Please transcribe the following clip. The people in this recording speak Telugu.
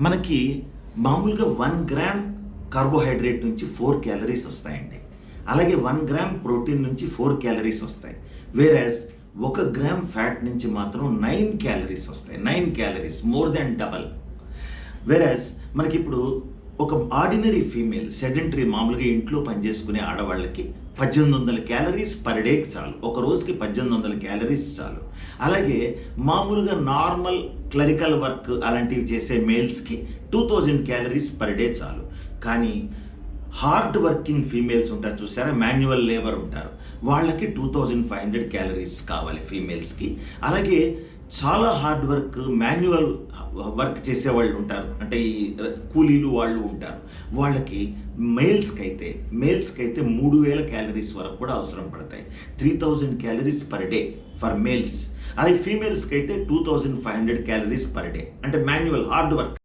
మనకి మామూలుగా 1 గ్రామ్ కార్బోహైడ్రేట్ నుంచి 4 క్యాలరీస్ వస్తాయండి. అలాగే 1 గ్రామ్ ప్రోటీన్ నుంచి 4 క్యాలరీస్ వస్తాయి. వేరాజ్ 1 గ్రామ్ ఫ్యాట్ నుంచి మాత్రం 9 క్యాలరీస్ వస్తాయి. 9 క్యాలరీస్ మోర్ దాన్ డబల్. వేరాజ్ మనకిప్పుడు ఒక ఆర్డినరీ ఫీమేల్ సెడెంటరీ మామూలుగా ఇంట్లో పనిచేసుకునే ఆడవాళ్ళకి 1800 క్యాలరీస్ పర్ డేకి చాలు. ఒక రోజుకి 1800 క్యాలరీస్ చాలు. అలాగే మామూలుగా నార్మల్ క్లరికల్ వర్క్ అలాంటివి చేసే మేల్స్కి 2000 క్యాలరీస్ పర్ డే చాలు. కానీ హార్డ్ వర్కింగ్ ఫీమేల్స్ ఉంటారు చూసారా, మాన్యువల్ లేబర్ ఉంటారు, వాళ్ళకి 2500 క్యాలరీస్ కావాలి ఫీమేల్స్కి. అలాగే చాలా హార్డ్ వర్క్ మాన్యువల్ వర్క్ చేసేవాళ్ళు ఉంటారు, అంటే ఈ కూలీలు వాళ్ళు ఉంటారు, వాళ్ళకి మేల్స్కి అయితే 3000 క్యాలరీస్ వరకు కూడా అవసరం పడతాయి. 3000 calories per day for males. అలాగే ఫీమేల్స్కి అయితే 2500 క్యాలరీస్ పర్ డే, అంటే మాన్యువల్ హార్డ్ వర్క్.